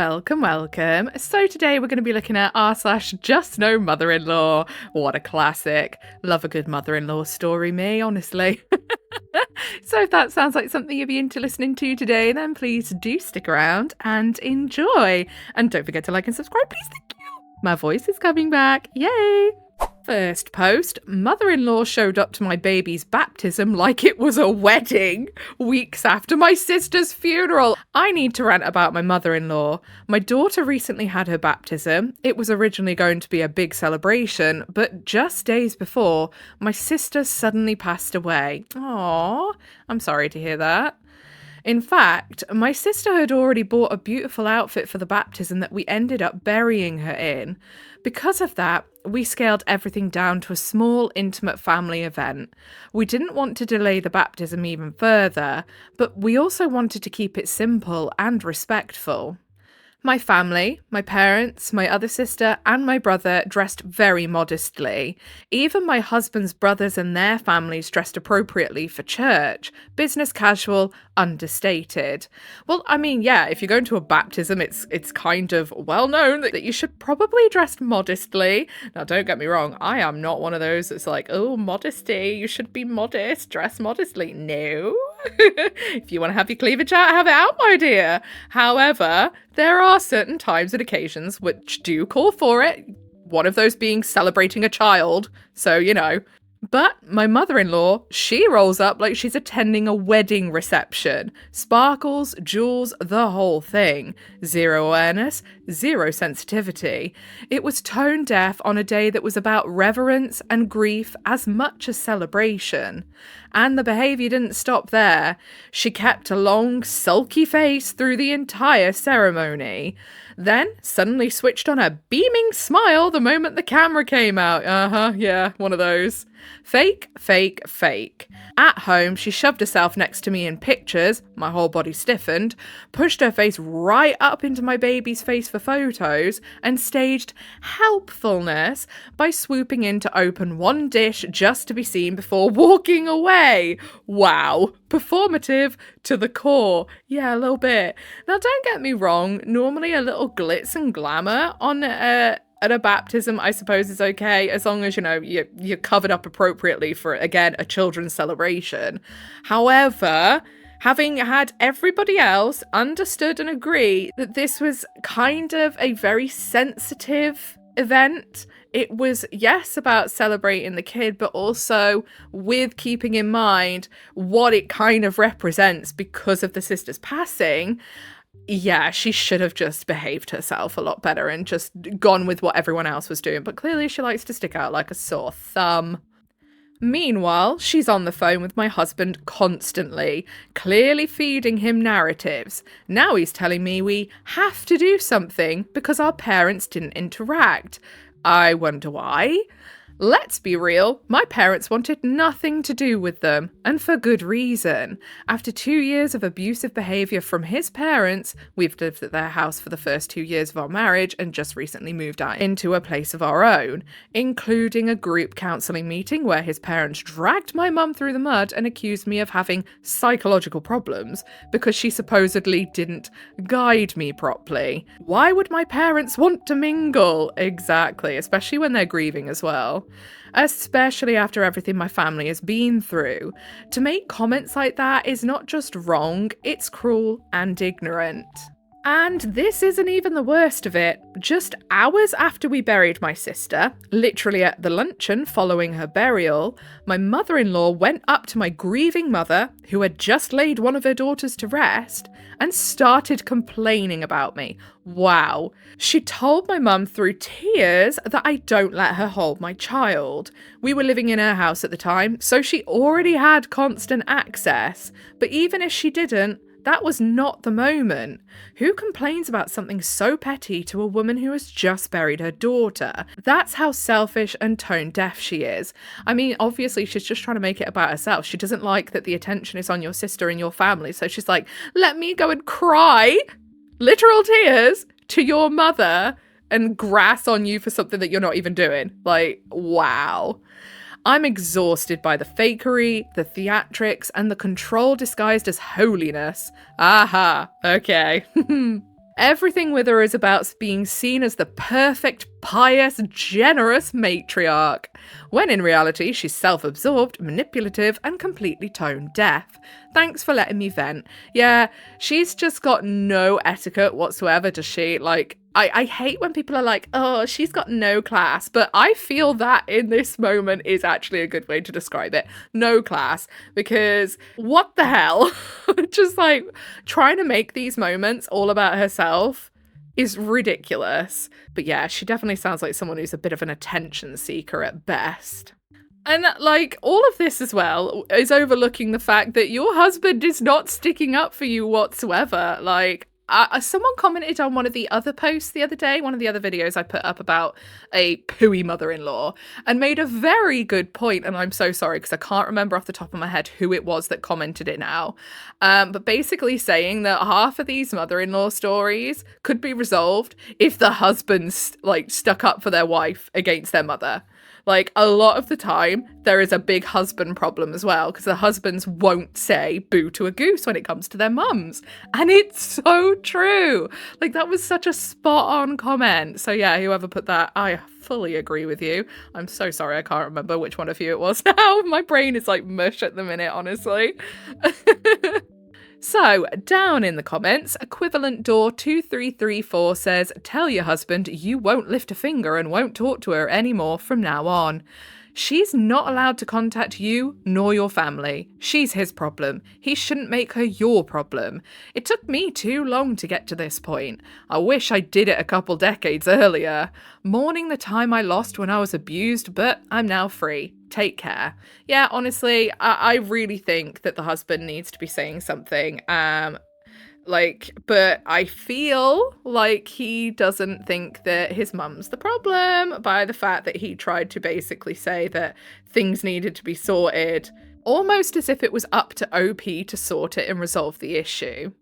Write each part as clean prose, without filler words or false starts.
Welcome. So today we're going to be looking at r/JustNoMother-in-law. What a classic. Love a good mother-in-law story, me, honestly. So if that sounds like something you'd be into listening to today, then please do stick around and enjoy. And don't forget to like and subscribe, please. Thank you. My voice is coming back. Yay! First post, mother-in-law showed up to my baby's baptism like it was a wedding, weeks after my sister's funeral. I need to rant about my mother-in-law. My daughter recently had her baptism. It was originally going to be a big celebration, but just days before, my sister suddenly passed away. Aww, I'm sorry to hear that. In fact, my sister had already bought a beautiful outfit for the baptism that we ended up burying her in. Because of that, we scaled everything down to a small, intimate family event. We didn't want to delay the baptism even further, but we also wanted to keep it simple and respectful. My family, my parents, my other sister, and my brother dressed very modestly. Even my husband's brothers and their families dressed appropriately for church. Business casual, understated. Well, I mean, yeah, if you're going to a baptism, it's kind of well known that you should probably dress modestly. Now, don't get me wrong, I am not one of those that's like, oh, modesty, you should be modest, dress modestly. No. If you want to have your cleavage out, have it out, my dear. However, there are certain times and occasions which do call for it. One of those being celebrating a child. So, you know. But my mother-in-law, she rolls up like she's attending a wedding reception. Sparkles, jewels, the whole thing. Zero awareness, zero sensitivity. It was tone deaf on a day that was about reverence and grief as much as celebration. And the behaviour didn't stop there. She kept a long, sulky face through the entire ceremony. Then suddenly switched on a beaming smile the moment the camera came out. Yeah, one of those. Fake, fake, fake. At home, she shoved herself next to me in pictures, my whole body stiffened, pushed her face right up into my baby's face for photos, and staged helpfulness by swooping in to open one dish just to be seen before walking away. Wow. Performative to the core. Yeah, a little bit. Now, don't get me wrong, normally a little glitz and glamour on at a baptism, I suppose, is okay, as long as, you know, you're covered up appropriately for, again, a children's celebration. However, having had everybody else understood and agree that this was kind of a very sensitive event. It was, yes, about celebrating the kid, but also with keeping in mind what it kind of represents because of the sister's passing. Yeah, she should have just behaved herself a lot better and just gone with what everyone else was doing. But clearly she likes to stick out like a sore thumb. Meanwhile, she's on the phone with my husband constantly, clearly feeding him narratives. Now he's telling me we have to do something because our parents didn't interact. I wonder why. Let's be real, my parents wanted nothing to do with them, and for good reason. After 2 years of abusive behaviour from his parents, we've lived at their house for the first 2 years of our marriage and just recently moved out into a place of our own, including a group counselling meeting where his parents dragged my mum through the mud and accused me of having psychological problems because she supposedly didn't guide me properly. Why would my parents want to mingle? Exactly, especially when they're grieving as well. Especially after everything my family has been through. To make comments like that is not just wrong, it's cruel and ignorant. And this isn't even the worst of it. Just hours after we buried my sister, literally at the luncheon following her burial, my mother-in-law went up to my grieving mother, who had just laid one of her daughters to rest, and started complaining about me. Wow. She told my mum through tears that I don't let her hold my child. We were living in her house at the time, so she already had constant access. But even if she didn't, that was not the moment. Who complains about something so petty to a woman who has just buried her daughter? That's how selfish and tone deaf she is. I mean, obviously she's just trying to make it about herself. She doesn't like that the attention is on your sister and your family. So she's like, let me go and cry, literal tears, to your mother and grass on you for something that you're not even doing. Like, wow. I'm exhausted by the fakery, the theatrics, and the control disguised as holiness. Aha, okay. Everything with her is about being seen as the perfect, pious, generous matriarch, when in reality she's self-absorbed, manipulative, and completely tone deaf. Thanks for letting me vent. Yeah, she's just got no etiquette whatsoever, does she? Like, I hate when people are like, oh, she's got no class, but I feel that in this moment is actually a good way to describe it. No class, because what the hell? Just like trying to make these moments all about herself is ridiculous. But yeah, she definitely sounds like someone who's a bit of an attention seeker at best. And like all of this as well is overlooking the fact that your husband is not sticking up for you whatsoever. Like, someone commented on one of the other posts the other day, one of the other videos I put up about a pooey mother-in-law, and made a very good point. And I'm so sorry because I can't remember off the top of my head who it was that commented it now. But basically saying that half of these mother-in-law stories could be resolved if the husbands like stuck up for their wife against their mother. Like, a lot of the time, there is a big husband problem as well, because the husbands won't say boo to a goose when it comes to their mums. And it's so true. Like, that was such a spot-on comment. So yeah, whoever put that, I fully agree with you. I'm so sorry, I can't remember which one of you it was now. My brain is like mush at the minute, honestly. So, down in the comments, Equivalent Door 2334 says, tell your husband you won't lift a finger and won't talk to her anymore from now on. She's not allowed to contact you nor your family. She's his problem. He shouldn't make her your problem. It took me too long to get to this point. I wish I did it a couple decades earlier. Mourning the time I lost when I was abused, but I'm now free. Take care. Yeah, honestly, I really think that the husband needs to be saying something. But I feel like he doesn't think that his mum's the problem by the fact that he tried to basically say that things needed to be sorted, almost as if it was up to OP to sort it and resolve the issue.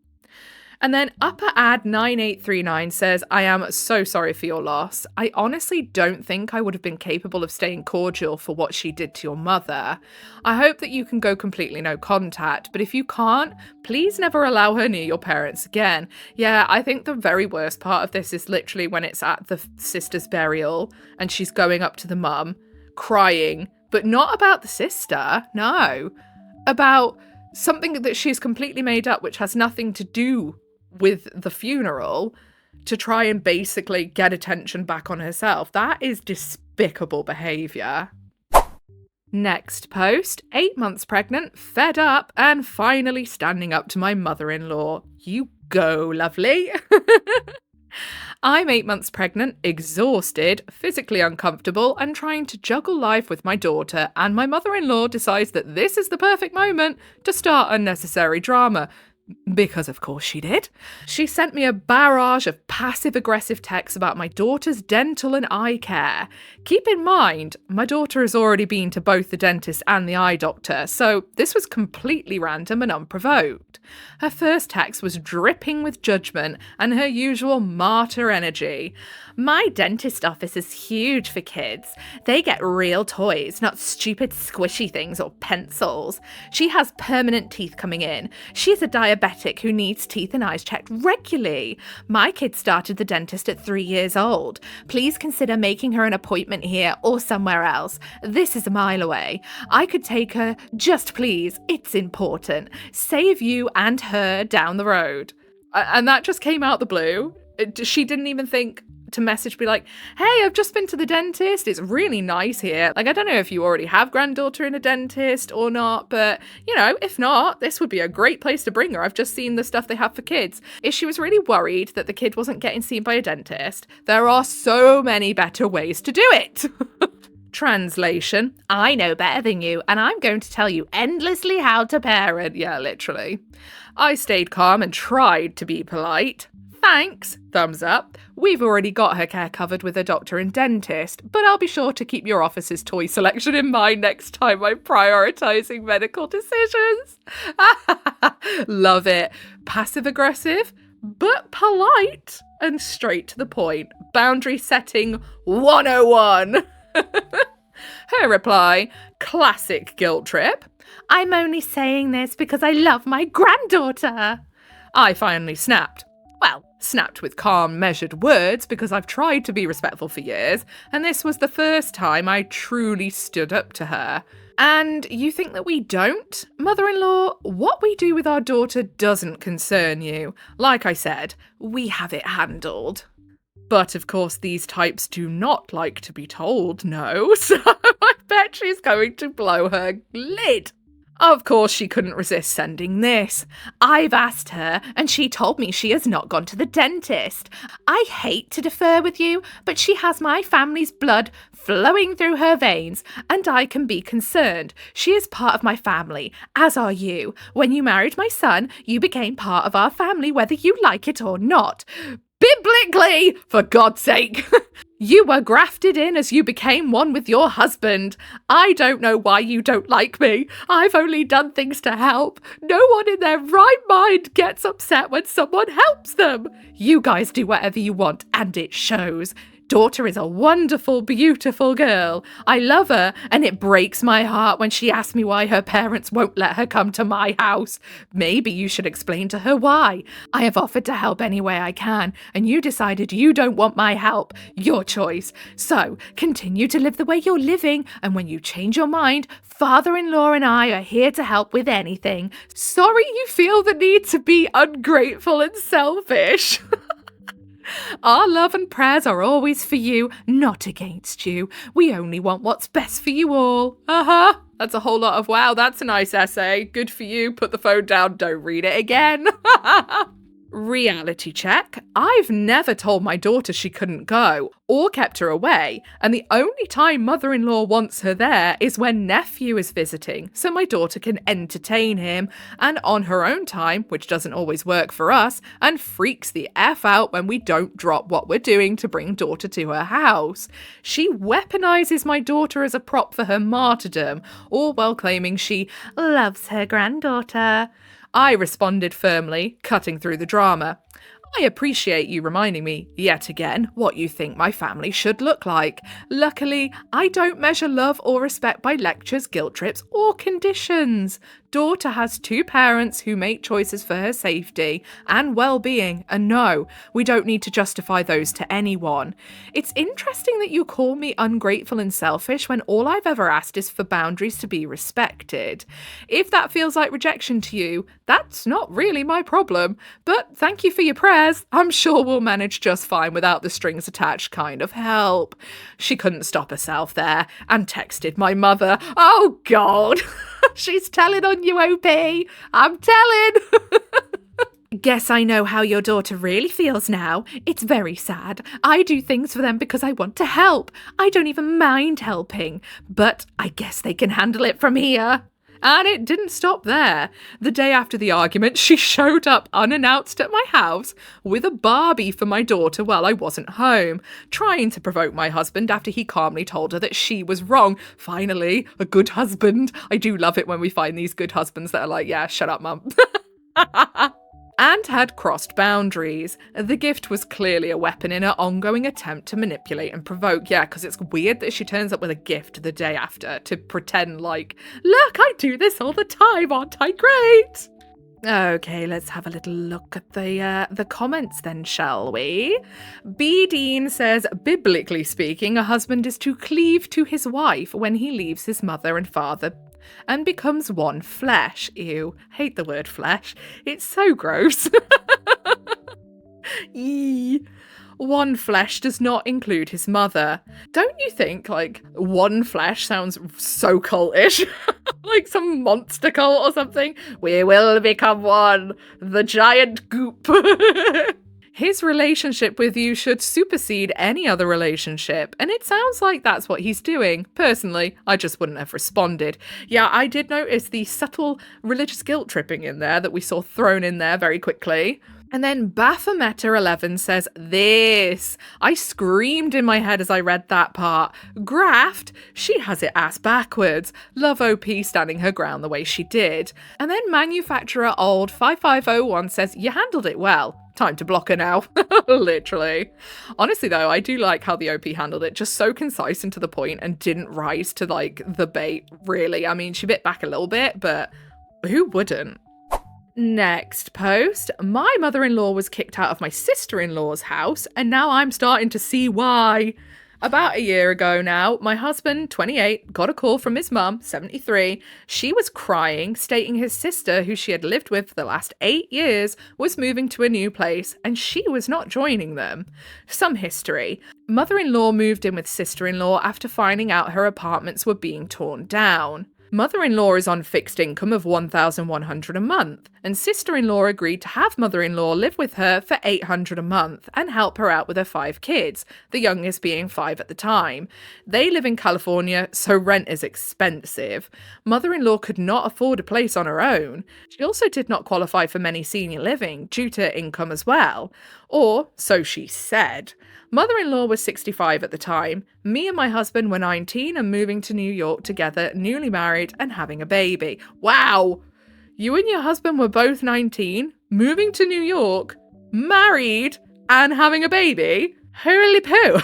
And then Upper Ad 9839 says, I am so sorry for your loss. I honestly don't think I would have been capable of staying cordial for what she did to your mother. I hope that you can go completely no contact, but if you can't, please never allow her near your parents again. Yeah, I think the very worst part of this is literally when it's at the sister's burial and she's going up to the mum, crying, but not about the sister, no, about something that she's completely made up, which has nothing to do with the funeral, to try and basically get attention back on herself. That is despicable behaviour. Next post, 8 months pregnant, fed up, and finally standing up to my mother-in-law. You go, lovely. I'm 8 months pregnant, exhausted, physically uncomfortable, and trying to juggle life with my daughter, and my mother-in-law decides that this is the perfect moment to start unnecessary drama. Because of course she did. She sent me a barrage of passive-aggressive texts about my daughter's dental and eye care. Keep in mind, my daughter has already been to both the dentist and the eye doctor, so this was completely random and unprovoked. Her first text was dripping with judgment and her usual martyr energy. My dentist office is huge for kids. They get real toys, not stupid squishy things or pencils. She has permanent teeth coming in. She's a diabetic who needs teeth and eyes checked regularly. My kid started the dentist at 3 years old. Please consider making her an appointment here or somewhere else. This is a mile away. I could take her, just please. It's important. Save you and her down the road. And that just came out the blue. She didn't even think to message, be like, hey, I've just been to the dentist. It's really nice here. Like, I don't know if you already have granddaughter in a dentist or not, but, you know, if not, this would be a great place to bring her. I've just seen the stuff they have for kids. If she was really worried that the kid wasn't getting seen by a dentist, there are so many better ways to do it. Translation, I know better than you, and I'm going to tell you endlessly how to parent. Yeah, literally. I stayed calm and tried to be polite. Thanks, thumbs up. We've already got her care covered with a doctor and dentist, but I'll be sure to keep your office's toy selection in mind next time I'm prioritising medical decisions. Love it. Passive aggressive, but polite and straight to the point. Boundary setting 101. Her reply, classic guilt trip. I'm only saying this because I love my granddaughter. I finally snapped. Well, Snapped with calm, measured words because I've tried to be respectful for years, and this was the first time I truly stood up to her. And you think that we don't? Mother-in-law, what we do with our daughter doesn't concern you. Like I said, we have it handled. But of course these types do not like to be told no, so I bet she's going to blow her lid. Of course she couldn't resist sending this. I've asked her and she told me she has not gone to the dentist. I hate to differ with you, but she has my family's blood flowing through her veins and I can be concerned. She is part of my family, as are you. When you married my son, you became part of our family whether you like it or not. Biblically, for God's sake. You were grafted in as you became one with your husband. I don't know why you don't like me. I've only done things to help. No one in their right mind gets upset when someone helps them. You guys do whatever you want, and it shows. Daughter is a wonderful, beautiful girl. I love her, and it breaks my heart when she asks me why her parents won't let her come to my house. Maybe you should explain to her why. I have offered to help any way I can, and you decided you don't want my help. Your choice. So, continue to live the way you're living, and when you change your mind, father-in-law and I are here to help with anything. Sorry you feel the need to be ungrateful and selfish. Our love and prayers are always for you, not against you. We only want what's best for you all. That's a whole lot of wow, that's a nice essay. Good for you. Put the phone down. Don't read it again. Reality check. I've never told my daughter she couldn't go or kept her away, and the only time mother-in-law wants her there is when nephew is visiting, so my daughter can entertain him, and on her own time, which doesn't always work for us, and freaks the F out when we don't drop what we're doing to bring daughter to her house. She weaponizes my daughter as a prop for her martyrdom, all while claiming she loves her granddaughter. I responded firmly, cutting through the drama. I appreciate you reminding me, yet again, what you think my family should look like. Luckily, I don't measure love or respect by lectures, guilt trips, or conditions. Daughter has two parents who make choices for her safety and well-being, and no, we don't need to justify those to anyone. It's interesting that you call me ungrateful and selfish when all I've ever asked is for boundaries to be respected. If that feels like rejection to you, that's not really my problem, but thank you for your prayers. I'm sure we'll manage just fine without the strings attached kind of help. She couldn't stop herself there and texted my mother. Oh God! She's telling on you, OP. I'm telling. Guess I know how your daughter really feels now. It's very sad. I do things for them because I want to help. I don't even mind helping. But I guess they can handle it from here. And it didn't stop there. The day after the argument, she showed up unannounced at my house with a Barbie for my daughter while I wasn't home, trying to provoke my husband after he calmly told her that she was wrong. Finally, a good husband. I do love it when we find these good husbands that are like, yeah, shut up, mum. And had crossed boundaries. The gift was clearly a weapon in her ongoing attempt to manipulate and provoke. Yeah, because it's weird that she turns up with a gift the day after to pretend like, look, I do this all the time, aren't I great? Okay, let's have a little look at the comments then, shall we? B. Dean says, biblically speaking, a husband is to cleave to his wife when he leaves his mother and father and becomes one flesh. Ew, hate the word flesh. It's so gross. Eee. One flesh does not include his mother. Don't you think, like, one flesh sounds so cultish? Like some monster cult or something? We will become one. The giant goop. His relationship with you should supersede any other relationship, and it sounds like that's what he's doing. Personally, I just wouldn't have responded. Yeah, I did notice the subtle religious guilt tripping in there that we saw thrown in there very quickly. And then Baphometer11 says this. I screamed in my head as I read that part. Graft? She has it ass backwards. Love OP standing her ground the way she did. And then Manufacturer Old 5501 says, you handled it well. Time to block her now. Literally. Honestly though, I do like how the OP handled it. Just so concise and to the point and didn't rise to like the bait, really. I mean, she bit back a little bit, but who wouldn't? Next post. My mother-in-law was kicked out of my sister-in-law's house, and now I'm starting to see why. About a year ago now, my husband, 28, got a call from his mum, 73. She was crying, stating his sister, who she had lived with for the last 8 years, was moving to a new place and she was not joining them. Some history. Mother-in-law moved in with sister-in-law after finding out her apartments were being torn down. Mother-in-law is on fixed income of $1,100 a month, and sister-in-law agreed to have mother-in-law live with her for $800 a month and help her out with her 5 kids, the youngest being 5 at the time. They live in California, so rent is expensive. Mother-in-law could not afford a place on her own. She also did not qualify for many senior living due to income as well. Or, so she said. Mother-in-law was 65 at the time. Me and my husband were 19 and moving to New York together, newly married and having a baby. Wow! You and your husband were both 19, moving to New York, married, and having a baby? Holy poo!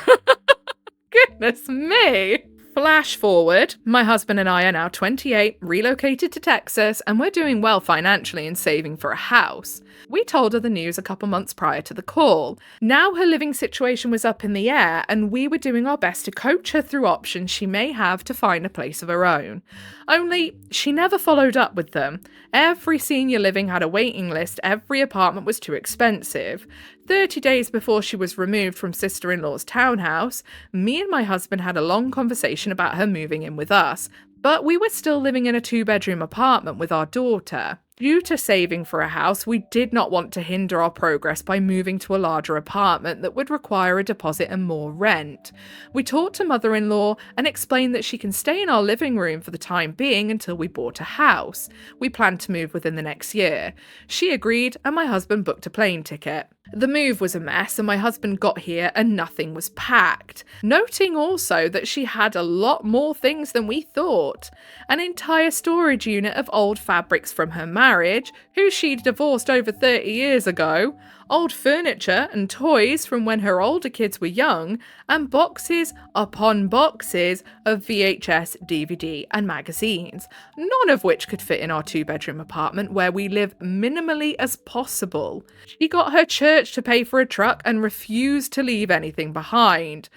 Goodness me! Flash forward, my husband and I are now 28, relocated to Texas, and we're doing well financially and saving for a house. We told her the news a couple months prior to the call. Now her living situation was up in the air, and we were doing our best to coach her through options she may have to find a place of her own. Only, she never followed up with them. Every senior living had a waiting list, every apartment was too expensive. 30 days before she was removed from sister-in-law's townhouse, me and my husband had a long conversation about her moving in with us, but we were still living in a 2-bedroom apartment with our daughter. Due to saving for a house, we did not want to hinder our progress by moving to a larger apartment that would require a deposit and more rent. We talked to mother-in-law and explained that she can stay in our living room for the time being until we bought a house. We planned to move within the next year. She agreed and my husband booked a plane ticket. The move was a mess and my husband got here and nothing was packed. Noting also that she had a lot more things than we thought. An entire storage unit of old fabrics from her marriage, who she'd divorced over 30 years ago, old furniture and toys from when her older kids were young, and boxes upon boxes of VHS, DVD and magazines, none of which could fit in our 2-bedroom apartment where we live minimally as possible. She got her church to pay for a truck and refused to leave anything behind.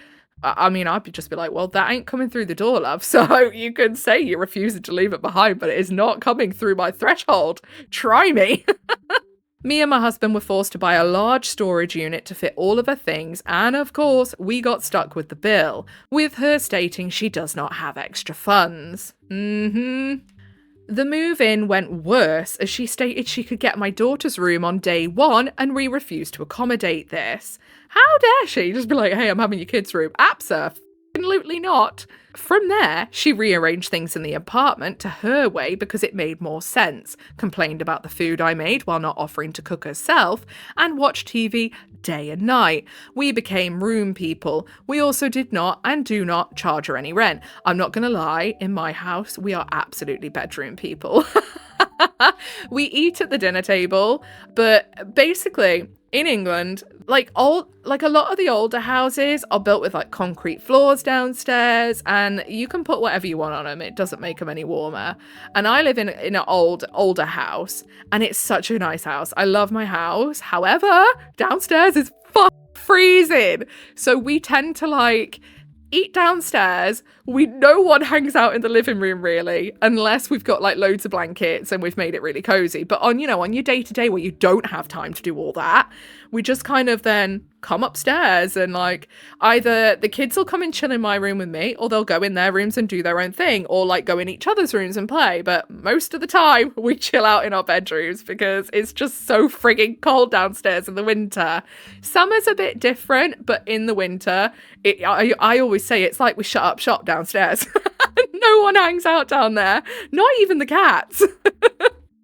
I mean, I'd just be like, well, that ain't coming through the door, love. So you can say you're refusing to leave it behind, but it is not coming through my threshold. Try me. Me and my husband were forced to buy a large storage unit to fit all of her things, and of course, we got stuck with the bill, with her stating she does not have extra funds. The move-in went worse as she stated she could get my daughter's room on day 1 and we refused to accommodate this. How dare she just be like, hey, I'm having your kids' room. Absolutely not. From there, she rearranged things in the apartment to her way because it made more sense, complained about the food I made while not offering to cook herself, and watched TV day and night. We became room people. We also did not and do not charge her any rent. I'm not going to lie, in my house, we are absolutely bedroom people. We eat at the dinner table, but basically, in England, like a lot of the older houses are built with like concrete floors downstairs, and you can put whatever you want on them. It doesn't make them any warmer. And I live in an older house, and it's such a nice house. I love my house. However, downstairs is freezing. So we tend to like eat downstairs. No one hangs out in the living room really, unless we've got like loads of blankets and we've made it really cozy. But on your day-to-day where you don't have time to do all that, we just kind of then come upstairs and like either the kids will come and chill in my room with me, or they'll go in their rooms and do their own thing, or like go in each other's rooms and play. But most of the time we chill out in our bedrooms because it's just so frigging cold downstairs in the winter. Summer's a bit different, but in the winter, I always say it's like we shut up shop downstairs. No one hangs out down there, not even the cats.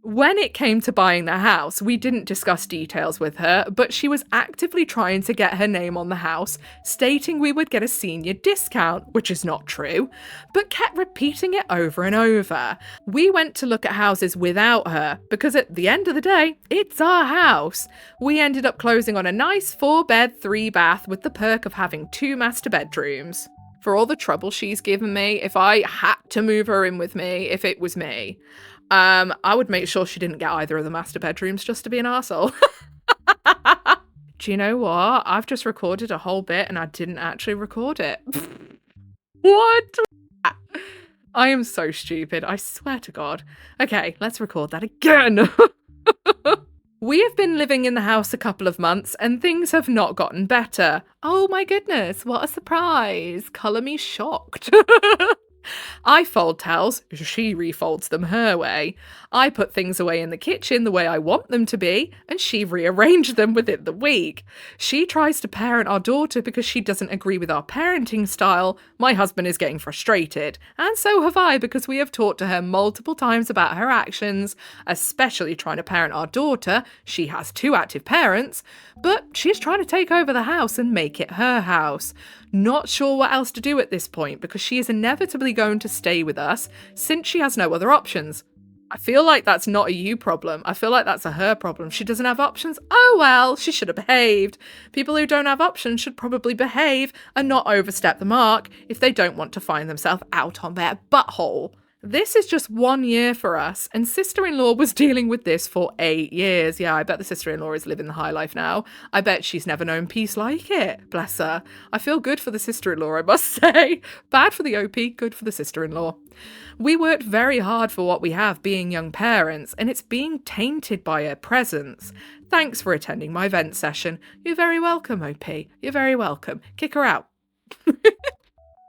When it came to buying the house, we didn't discuss details with her, but she was actively trying to get her name on the house, stating we would get a senior discount, which is not true, but kept repeating it over and over. We went to look at houses without her, because at the end of the day, it's our house. We ended up closing on a nice 4-bed, 3-bath with the perk of having 2 master bedrooms. For all the trouble she's given me, if I had to move her in with me, if it was me, I would make sure she didn't get either of the master bedrooms just to be an arsehole. Do you know what? I've just recorded a whole bit and I didn't actually record it. What? I am so stupid. I swear to God. Okay, let's record that again. We have been living in the house a couple of months and things have not gotten better. Oh my goodness, what a surprise. Colour me shocked. I fold towels, she refolds them her way. I put things away in the kitchen the way I want them to be, and she rearranged them within the week. She tries to parent our daughter because she doesn't agree with our parenting style. My husband is getting frustrated, and so have I because we have talked to her multiple times about her actions, especially trying to parent our daughter. She has 2 active parents, but she's trying to take over the house and make it her house. Not sure what else to do at this point because she is inevitably going to stay with us since she has no other options. I feel like that's not a you problem. I feel like that's a her problem. She doesn't have options. Oh well, she should have behaved. People who don't have options should probably behave and not overstep the mark if they don't want to find themselves out on their butthole. This is just 1 year for us, and sister-in-law was dealing with this for 8 years. Yeah, I bet the sister-in-law is living the high life now. I bet she's never known peace like it. Bless her. I feel good for the sister-in-law, I must say. Bad for the OP, good for the sister-in-law. We worked very hard for what we have being young parents, and it's being tainted by her presence. Thanks for attending my vent session. You're very welcome, OP. You're very welcome. Kick her out.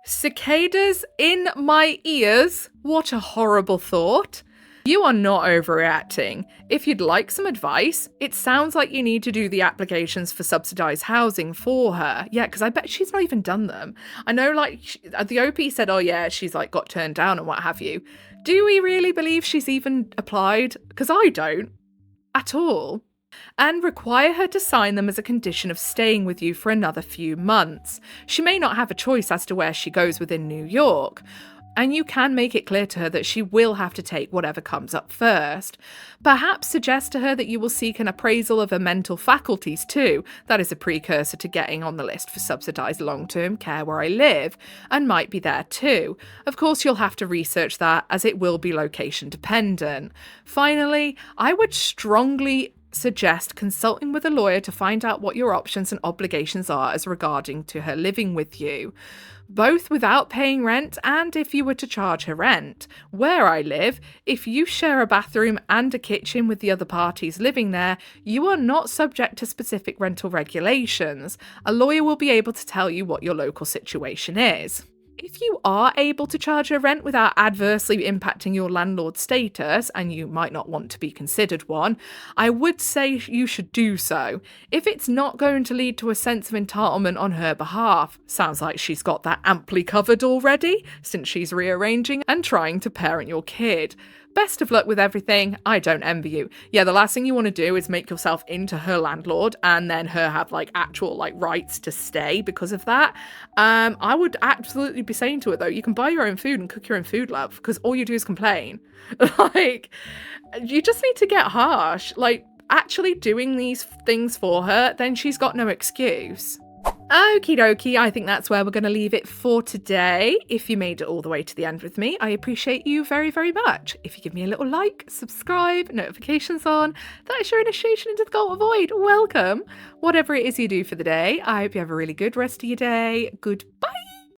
Cicadas in my ears. What a horrible thought. You are not overreacting. If you'd like some advice, it sounds like you need to do the applications for subsidised housing for her. Yeah, because I bet she's not even done them. I know, like, the OP said, oh yeah, she's like got turned down and what have you. Do we really believe she's even applied? Because I don't. At all. And require her to sign them as a condition of staying with you for another few months. She may not have a choice as to where she goes within New York, and you can make it clear to her that she will have to take whatever comes up first. Perhaps suggest to her that you will seek an appraisal of her mental faculties too. That is a precursor to getting on the list for subsidised long-term care where I live, and might be there too. Of course, you'll have to research that as it will be location dependent. Finally, I would strongly suggest consulting with a lawyer to find out what your options and obligations are as regarding to her living with you, both without paying rent and if you were to charge her rent. Where I live, if you share a bathroom and a kitchen with the other parties living there, you are not subject to specific rental regulations. A lawyer will be able to tell you what your local situation is. If you are able to charge her rent without adversely impacting your landlord status, and you might not want to be considered one, I would say you should do so. If it's not going to lead to a sense of entitlement on her behalf, sounds like she's got that amply covered already, since she's rearranging and trying to parent your kid. Best of luck with everything. I don't envy you. Yeah, the last thing you want to do is make yourself into her landlord and then her have like actual like rights to stay because of that. I would absolutely be saying to her though, you can buy your own food and cook your own food, love, because all you do is complain. Like, you just need to get harsh. Like, actually doing these things for her, then she's got no excuse. Okie dokie, I think that's where we're going to leave it for today. If you made it all the way to the end with me, I appreciate you very, very much. If you give me a little like, subscribe, notifications on, that is your initiation into the Cult Void. Welcome. Whatever it is you do for the day, I hope you have a really good rest of your day. Goodbye.